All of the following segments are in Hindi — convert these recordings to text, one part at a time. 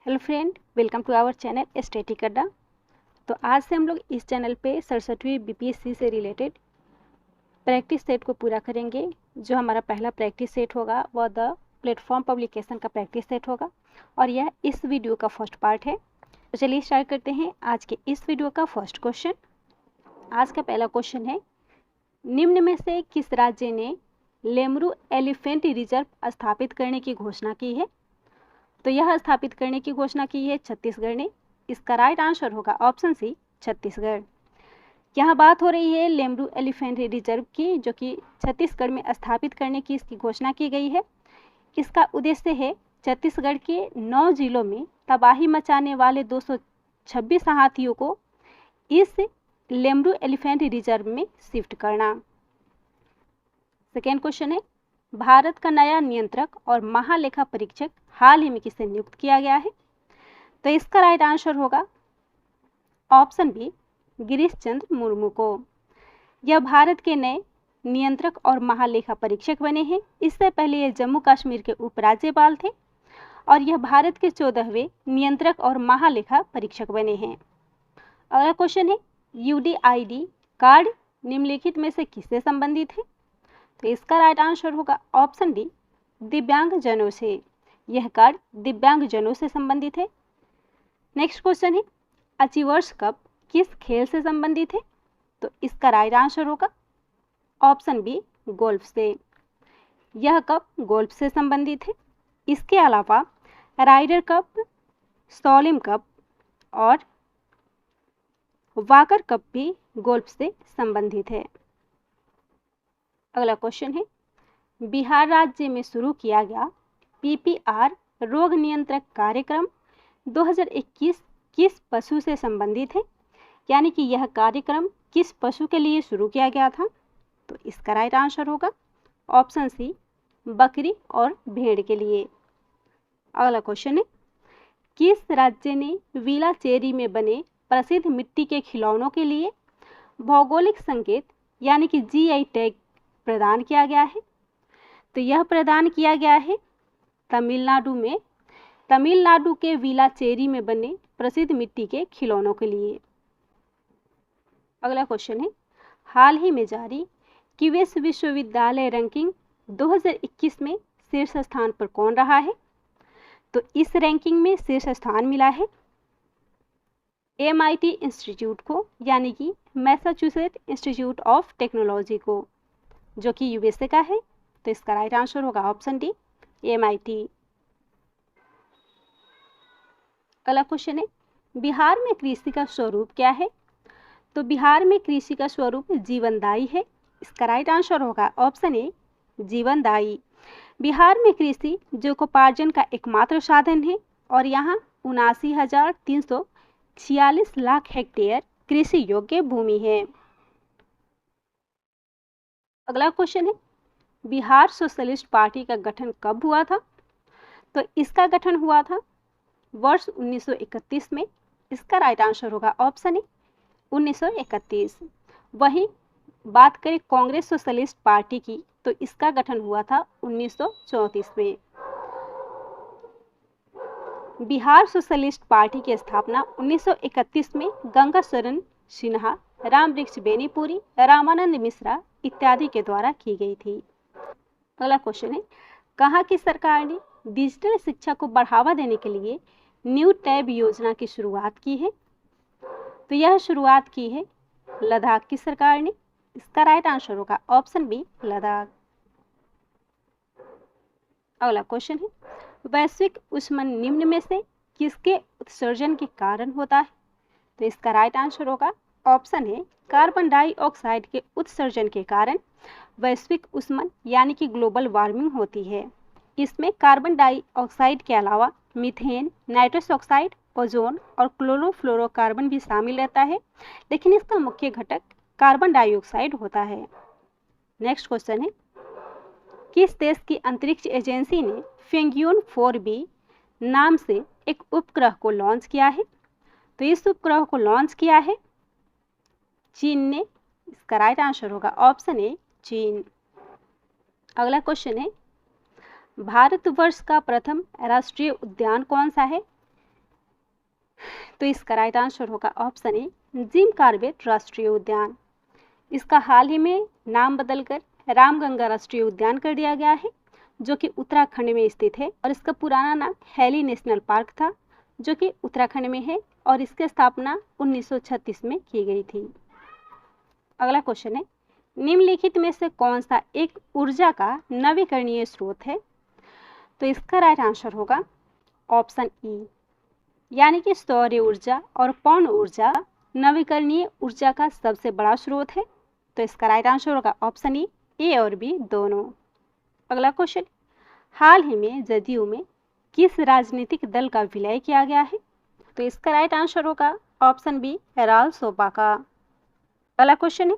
Hello friend, welcome to our channel study Adda. तो आज से हम लोग इस चैनल पे 67वीं बीपीएससी से रिलेटेड प्रैक्टिस सेट को पूरा करेंगे। जो हमारा पहला प्रैक्टिस सेट होगा वह द प्लेटफॉर्म पब्लिकेशन का प्रैक्टिस सेट होगा और यह इस वीडियो का फर्स्ट पार्ट है। तो चलिए स्टार्ट करते हैं आज के इस वीडियो का फर्स्ट क्वेश्चन। आज का पहला क्वेश्चन है, निम्न में से किस राज्य ने लेमरू एलिफेंट रिजर्व स्थापित करने की घोषणा की है? तो यह स्थापित करने की घोषणा की है छत्तीसगढ़ ने। इसका राइट आंसर होगा ऑप्शन सी, छत्तीसगढ़। यहाँ बात हो रही है लेमरू एलिफेंट रिजर्व की, जो कि छत्तीसगढ़ में स्थापित करने की इसकी घोषणा की गई है। इसका उद्देश्य है छत्तीसगढ़ के 9 जिलों में तबाही मचाने वाले 226 हाथियों को इस लेमरू एलिफेंट रिजर्व में शिफ्ट करना। सेकेंड क्वेश्चन है, भारत का नया नियंत्रक और महालेखा परीक्षक हाल ही में किसे नियुक्त किया गया है? तो इसका राइट आंसर होगा ऑप्शन बी, गिरीश चंद्र मुर्मू को। यह भारत के नए नियंत्रक और महालेखा परीक्षक बने हैं। इससे पहले यह जम्मू कश्मीर के उपराज्यपाल थे और यह भारत के 14वें नियंत्रक और महालेखा परीक्षक बने हैं। अगला क्वेश्चन है, यूडीआईडी कार्ड निम्नलिखित में से किससे संबंधित है? तो इसका राइट आंसर होगा ऑप्शन डी, दिव्यांगजनों से। यह कार्ड दिव्यांगजनों से संबंधित है। नेक्स्ट क्वेश्चन है, अचीवर्स कप किस खेल से संबंधित है? तो इसका राइट आंसर होगा ऑप्शन बी, गोल्फ से। यह कप गोल्फ से संबंधित है। इसके अलावा राइडर कप, सोलिम कप और वाकर कप भी गोल्फ से संबंधित है। अगला क्वेश्चन है, बिहार राज्य में शुरू किया गया पीपीआर रोग नियंत्रक कार्यक्रम 2021 किस पशु से संबंधित है? यानी कि यह कार्यक्रम किस पशु के लिए शुरू किया गया था? तो इसका राइट आंसर होगा ऑप्शन सी, बकरी और भेड़ के लिए। अगला क्वेश्चन है, किस राज्य ने वीलाचेरी में बने प्रसिद्ध मिट्टी के खिलौनों के लिए भौगोलिक संकेत यानी कि जीआई टैग प्रदान किया गया है? तो यह प्रदान किया गया है तमिलनाडु में, तमिलनाडु के वीलाचेरी में बने प्रसिद्ध मिट्टी के खिलौनों के लिए। अगला क्वेश्चन है, हाल ही में जारी क्यूएस विश्वविद्यालय रैंकिंग 2021 में शीर्ष स्थान पर कौन रहा है? तो इस रैंकिंग में शीर्ष स्थान मिला है MIT इंस्टीट्यूट को, यानी कि मैसाचुसेट्स इंस्टीट्यूट ऑफ टेक्नोलॉजी को, जो कि यूएसए का है। तो इसका राइट आंसर होगा ऑप्शन डी, MIT। अगला क्वेश्चन है, बिहार में कृषि का स्वरूप क्या है? तो बिहार में कृषि का स्वरूप जीवनदायी है। इसका राइट आंसर होगा ऑप्शन ए, जीवनदायी। बिहार में कृषि जीविकोपार्जन का एकमात्र साधन है और यहाँ 79,346 लाख हेक्टेयर कृषि योग्य भूमि है। अगला क्वेश्चन है, बिहार सोशलिस्ट पार्टी का गठन कब हुआ था? तो इसका गठन हुआ था वर्ष 1931 में। इसका राइट आंसर होगा ऑप्शन ए, 1931। वहीं बात करें कांग्रेस सोशलिस्ट पार्टी की, तो इसका गठन हुआ था 1934 में। बिहार सोशलिस्ट पार्टी की स्थापना 1931 में गंगा शरण सिन्हा, रामवृक्ष बेनीपुरी, रामानंद मिश्रा इत्यादि के द्वारा की गई थी। अगला क्वेश्चन है, कहाँ की सरकार ने डिजिटल शिक्षा को बढ़ावा देने के लिए न्यू टैब योजना की शुरुआत की है? तो यह शुरुआत की है लद्दाख की सरकार ने। इसका राइट आंसर होगा ऑप्शन बी, लद्दाख। अगला क्वेश्चन है, वैश्विक ऊष्मन निम्न में से किसके उत्सर्जन के कारण होता है? तो इसका राइट आंसर होगा ऑप्शन है, कार्बन डाइऑक्साइड के उत्सर्जन के कारण वैश्विक ऊष्मन यानी कि ग्लोबल वार्मिंग होती है। इसमें कार्बन डाइऑक्साइड के अलावा मीथेन, नाइट्रस ऑक्साइड, ओजोन और क्लोरोफ्लोरोकार्बन भी शामिल रहता है, लेकिन इसका मुख्य घटक कार्बन डाइऑक्साइड होता है। नेक्स्ट क्वेश्चन है, किस देश की अंतरिक्ष एजेंसी ने फेंगियोन 4B नाम से एक उपग्रह को लॉन्च किया है? तो इस उपग्रह को लॉन्च किया है चीन ने। इसका राइट आंसर होगा ऑप्शन ए, चीन। अगला क्वेश्चन है, भारतवर्ष का प्रथम राष्ट्रीय उद्यान कौन सा है? तो इसका राइट आंसर होगा ऑप्शन ए जिम कॉर्बेट राष्ट्रीय उद्यान। इसका हाल ही में नाम बदलकर रामगंगा राष्ट्रीय उद्यान कर दिया गया है, जो कि उत्तराखंड में स्थित है, और इसका पुराना नाम हैली नेशनल पार्क था, जो कि उत्तराखंड में है, और इसकी स्थापना 1936 में की गई थी। अगला क्वेश्चन है, निम्नलिखित में से कौन सा एक ऊर्जा का नवीकरणीय स्रोत है? तो इसका राइट आंसर होगा ऑप्शन ई, यानी कि सौर ऊर्जा और पवन ऊर्जा नवीकरणीय ऊर्जा का सबसे बड़ा स्रोत है। तो इसका राइट आंसर होगा ऑप्शन ई, ए और बी दोनों। अगला क्वेश्चन, हाल ही में जदयू में किस राजनीतिक दल का विलय किया गया है? तो इसका राइट आंसर होगा ऑप्शन बी, रालोसपा का। अगला क्वेश्चन है,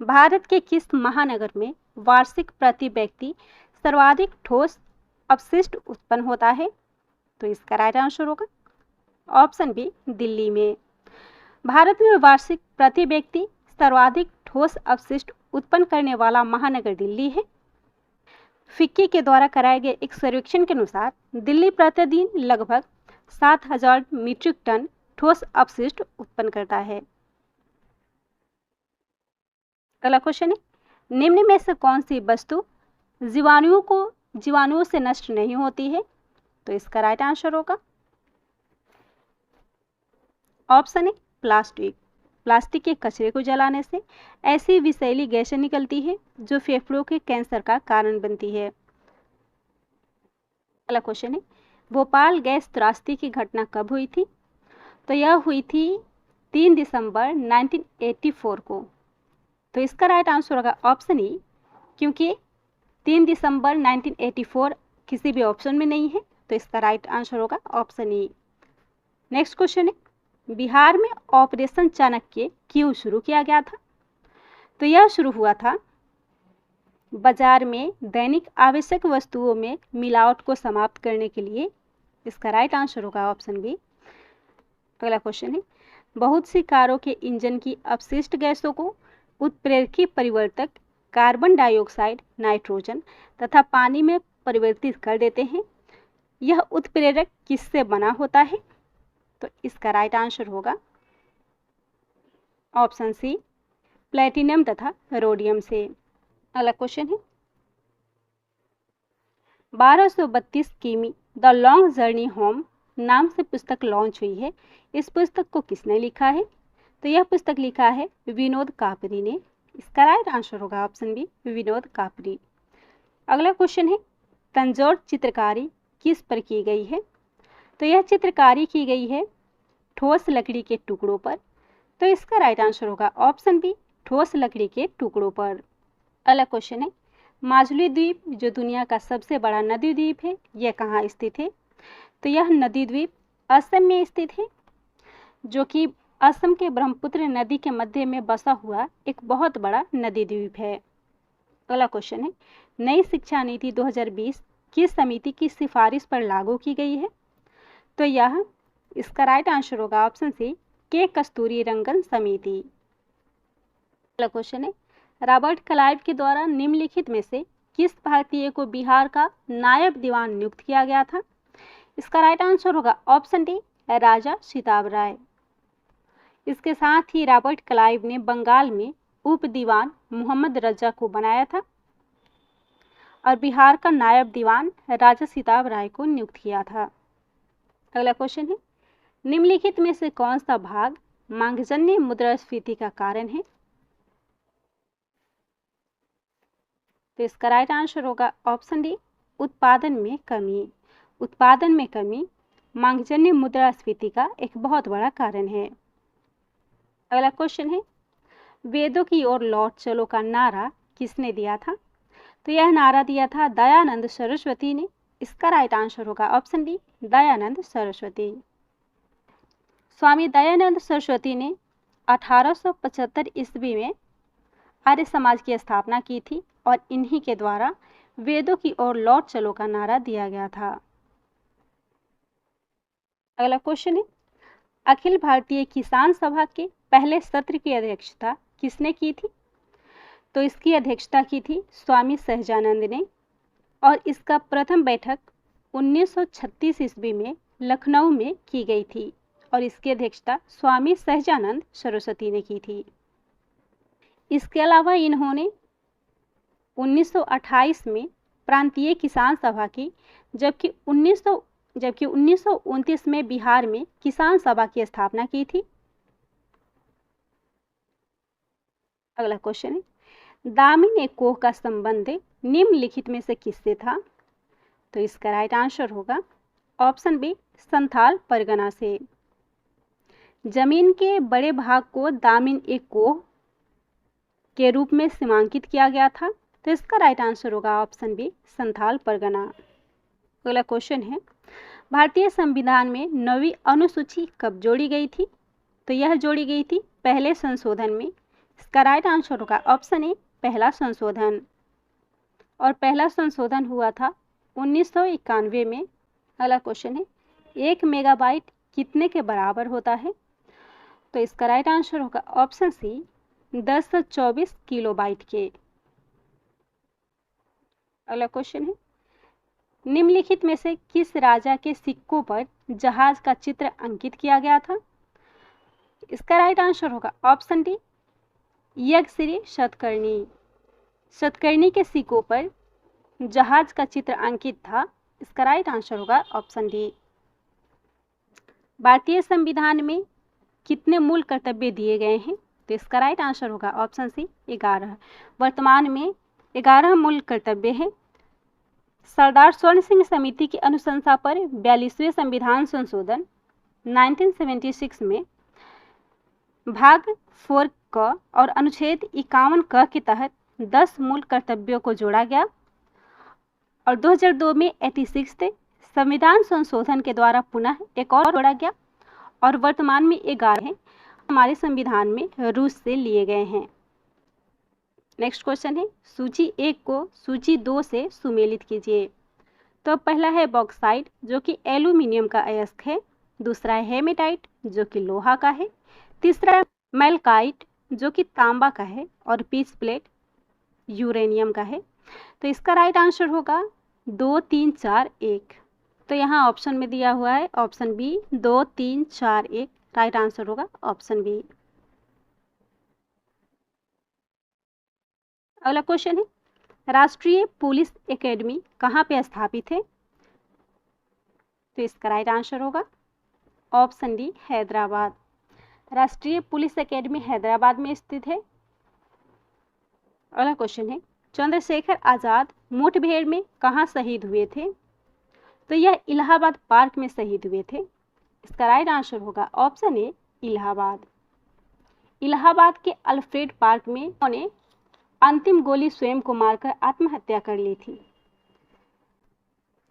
भारत के किस महानगर में वार्षिक प्रति व्यक्ति सर्वाधिक ठोस अपशिष्ट उत्पन्न होता है? तो इसका राइट आंसर होगा ऑप्शन बी, दिल्ली में। भारत में वार्षिक प्रति व्यक्ति सर्वाधिक ठोस अपशिष्ट उत्पन्न करने वाला महानगर दिल्ली है। फिक्की के द्वारा कराए गए एक सर्वेक्षण के अनुसार दिल्ली प्रतिदिन लगभग 7000 मीट्रिक टन ठोस अपशिष्ट उत्पन्न करता है। अगला क्वेश्चन है, निम्न में से कौन सी वस्तु जीवाणुओं से नष्ट नहीं होती है? तो इसका राइट आंसर होगा ऑप्शन है प्लास्टिक। प्लास्टिक के कचरे को जलाने से ऐसी विषैली गैसें निकलती है जो फेफड़ों के कैंसर का कारण बनती है। अगला क्वेश्चन है, भोपाल गैस त्रासदी की घटना कब हुई थी? तो यह हुई थी 3 दिसंबर 1984 को। तो इसका राइट आंसर होगा ऑप्शन ई, क्योंकि 3 दिसंबर 1984 किसी भी ऑप्शन में नहीं है, तो इसका राइट आंसर होगा ऑप्शन ई। नेक्स्ट क्वेश्चन है, बिहार में ऑपरेशन चाणक्य क्यों शुरू किया गया था? तो यह शुरू हुआ था बाजार में दैनिक आवश्यक वस्तुओं में मिलावट को समाप्त करने के लिए। इसका राइट आंसर होगा ऑप्शन बी। अगला क्वेश्चन है, बहुत सी कारों के इंजन की अपशिष्ट गैसों को उत्प्रेरकी परिवर्तक कार्बन डाइऑक्साइड, नाइट्रोजन तथा पानी में परिवर्तित कर देते हैं। यह उत्प्रेरक किससे बना होता है? तो इसका राइट आंसर होगा ऑप्शन सी, प्लेटिनम तथा रोडियम से। अगला क्वेश्चन है, 1232 किमी द लॉन्ग जर्नी होम नाम से पुस्तक लॉन्च हुई है। इस पुस्तक को किसने लिखा है? तो यह पुस्तक लिखा है विनोद कापरी ने। इसका राइट आंसर होगा ऑप्शन बी, विनोद कापरी। अगला क्वेश्चन है, तंजौर चित्रकारी किस पर की गई है? तो यह चित्रकारी की गई है ठोस लकड़ी के टुकड़ों पर। तो इसका राइट आंसर होगा ऑप्शन बी, ठोस लकड़ी के टुकड़ों पर। अगला क्वेश्चन है, माजुली द्वीप जो दुनिया का सबसे बड़ा नदी द्वीप है, यह कहाँ स्थित है? तो यह नदी द्वीप असम में स्थित है, जो कि असम के ब्रह्मपुत्र नदी के मध्य में बसा हुआ एक बहुत बड़ा नदी द्वीप है। अगला क्वेश्चन है, नई शिक्षा नीति 2020 किस समिति की सिफारिश पर लागू की गई है? तो यह इसका राइट आंसर होगा ऑप्शन सी, के कस्तूरी रंगन समिति। अगला क्वेश्चन है, रॉबर्ट क्लाइव के द्वारा निम्नलिखित में से किस भारतीय को बिहार का नायब दीवान नियुक्त किया गया था? इसका राइट आंसर होगा ऑप्शन डी, राजा सिताब राय। इसके साथ ही रॉबर्ट क्लाइव ने बंगाल में उप दीवान मोहम्मद रजा को बनाया था और बिहार का नायब दीवान राजा सिताब राय को नियुक्त किया था। अगला क्वेश्चन है, निम्नलिखित में से कौन सा भाग मांगजन्य मुद्रास्फीति का कारण है? तो इसका राइट आंसर होगा ऑप्शन डी, उत्पादन में कमी। उत्पादन में कमी मांगजन्य मुद्रास्फीति का एक बहुत बड़ा कारण है। अगला क्वेश्चन है, वेदों की ओर लौट चलो का नारा किसने दिया था? तो यह नारा दिया था दयानंद सरस्वती ने। इसका राइट आंसर होगा ऑप्शन डी, दयानंद सरस्वती। स्वामी दयानंद सरस्वती ने 1875 ईस्वी में आर्य समाज की स्थापना की थी और इन्हीं के द्वारा वेदों की ओर लौट चलो का नारा दिया गया था। अगला क्वेश्चन है, अखिल भारतीय किसान सभा के पहले सत्र की अध्यक्षता किसने की थी? तो इसकी अध्यक्षता की थी स्वामी सहजानंद ने और इसका प्रथम बैठक 1936 ईस्वी में लखनऊ में की गई थी और इसकी अध्यक्षता स्वामी सहजानंद सरस्वती ने की थी। इसके अलावा इन्होंने 1928 में प्रांतीय किसान सभा की, जबकि 1929 में बिहार में किसान सभा की स्थापना की थी। अगला क्वेश्चन है, दामिनी कोह का संबंध निम्नलिखित में से किससे था? तो इसका राइट आंसर होगा ऑप्शन बी, संथाल परगना से। जमीन के बड़े भाग को दामिन ए कोह के रूप में सीमांकित किया गया था, तो इसका राइट आंसर होगा ऑप्शन बी, संथाल परगना। अगला क्वेश्चन है, भारतीय संविधान में 9वीं अनुसूची कब जोड़ी गई थी? तो यह जोड़ी गई थी पहले संशोधन में। इसका राइट आंसर होगा ऑप्शन ए, पहला संशोधन। और पहला संशोधन हुआ था 1991 में। अगला क्वेश्चन है, 1 मेगाबाइट कितने के बराबर होता है? तो इसका राइट आंसर होगा ऑप्शन सी, 1024 किलोबाइट के। अगला क्वेश्चन है, निम्नलिखित में से किस राजा के सिक्कों पर जहाज का चित्र अंकित किया गया था? इसका राइट आंसर होगा ऑप्शन डी, यज्ञश्री शतकर्णी। शतकर्णी के सिक्कों पर जहाज का चित्र अंकित था। इसका राइट आंसर होगा ऑप्शन डी। भारतीय संविधान में कितने मूल कर्तव्य दिए गए हैं? तो इसका राइट आंसर होगा ऑप्शन सी, 11। वर्तमान में 11 मूल कर्तव्य हैं। सरदार स्वर्ण सिंह समिति की अनुशंसा पर 42वें संविधान संशोधन 1976 में भाग 4 क और अनुच्छेद 51 क के तहत 10 मूल कर्तव्यों को जोड़ा गया और 2002 में 86वें संविधान संशोधन के द्वारा पुनः एक और जोड़ा गया और वर्तमान में 11 हैं, हमारे संविधान में रूस से लिए गए हैं। नेक्स्ट क्वेश्चन है, सूची 1 को सूची 2 से सुमेलित कीजिए। तो पहला है बॉक्साइट जो कि एल्यूमिनियम का अयस्क है। दूसरा है हेमेटाइट जो कि लोहा का है। तीसरा मेल्काइट जो कि तांबा का है और पीच प्लेट यूरेनियम का है। तो इसका राइट आंसर होगा 2, 3, 4, 1। तो यहाँ ऑप्शन में दिया हुआ है ऑप्शन बी, 2, 3, 4, 1। राइट आंसर होगा ऑप्शन बी। अगला क्वेश्चन है, राष्ट्रीय पुलिस एकेडमी कहाँ पे स्थापित है? तो इसका राइट आंसर होगा ऑप्शन डी, हैदराबाद। राष्ट्रीय पुलिस एकेडमी हैदराबाद में स्थित है। अगला क्वेश्चन है, चंद्रशेखर आजाद मुठभेड़ में कहाँ शहीद हुए थे? तो यह इलाहाबाद पार्क में शहीद हुए थे। इसका राइट आंसर होगा ऑप्शन ए, इलाहाबाद। इलाहाबाद के अल्फ्रेड पार्क में उन्होंने अंतिम गोली स्वयं को मारकर आत्महत्या कर ली थी।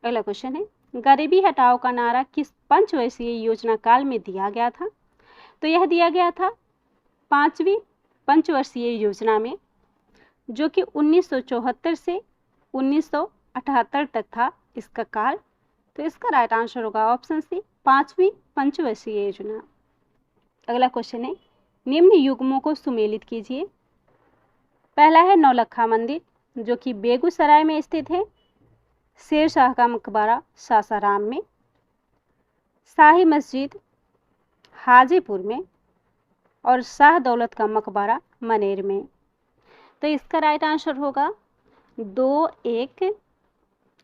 अगला क्वेश्चन है, गरीबी हटाओ का नारा किस पंचवर्षीय योजना काल में दिया गया था? तो यह दिया गया था 5वीं पंचवर्षीय योजना में, जो कि 1974 से 1978 तक था इसका काल। तो इसका राइट आंसर होगा ऑप्शन सी, 5वीं पंचवर्षीय योजना। अगला क्वेश्चन है, निम्न युग्मों को सुमेलित कीजिए। पहला है नौलखा मंदिर जो कि बेगूसराय में स्थित है। शेर शाह का मकबरा सासाराम में। शाही मस्जिद हाजीपुर में और शाह दौलत का मकबरा मनेर में। तो इसका राइट आंसर होगा 2, 1,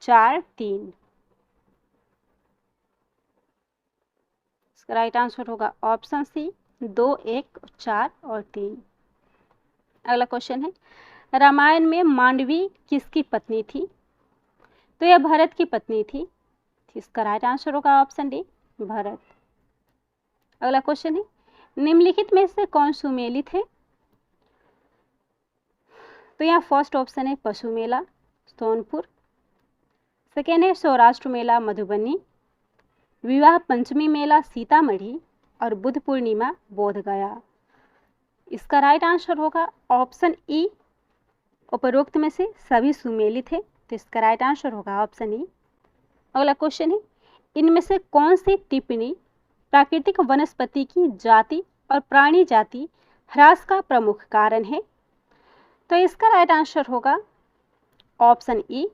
4, 3। इसका राइट आंसर होगा ऑप्शन सी, 2, 1, 4 और 3। अगला क्वेश्चन है, रामायण में मांडवी किसकी पत्नी थी? तो यह भरत की पत्नी थी। इसका राइट आंसर होगा ऑप्शन डी, भरत। अगला क्वेश्चन है, निम्नलिखित में से कौन सुमेलित है? तो यहाँ फर्स्ट ऑप्शन है पशु मेला सोनपुर। सेकेंड है सौराष्ट्र मेला मधुबनी। विवाह पंचमी मेला सीतामढ़ी और बुद्ध पूर्णिमा बोधगया। इसका राइट आंसर होगा ऑप्शन ई, उपरोक्त में से सभी सुमेलित है। तो इसका राइट आंसर होगा ऑप्शन ई। अगला क्वेश्चन है, इनमें से कौन सी टिप्पणी प्राकृतिक वनस्पति की जाति और प्राणी जाति ह्रास का प्रमुख कारण है? तो इसका राइट आंसर होगा ऑप्शन ई।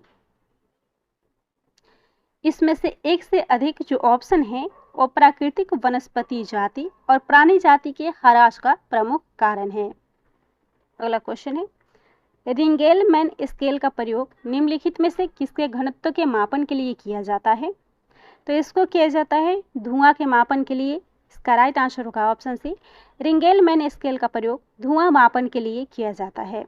इसमें से एक से अधिक जो ऑप्शन है वो प्राकृतिक वनस्पति जाति और प्राणी जाति के ह्रास का प्रमुख कारण है। अगला क्वेश्चन है, रिंगेलमैन स्केल का प्रयोग निम्नलिखित में से किसके घनत्व के मापन के लिए किया जाता है? तो इसको किया जाता है धुआं के मापन के लिए। इसका राइट आंसर होगा ऑप्शन सी, रिंगेलमैन स्केल का प्रयोग धुआं मापन के लिए किया जाता है।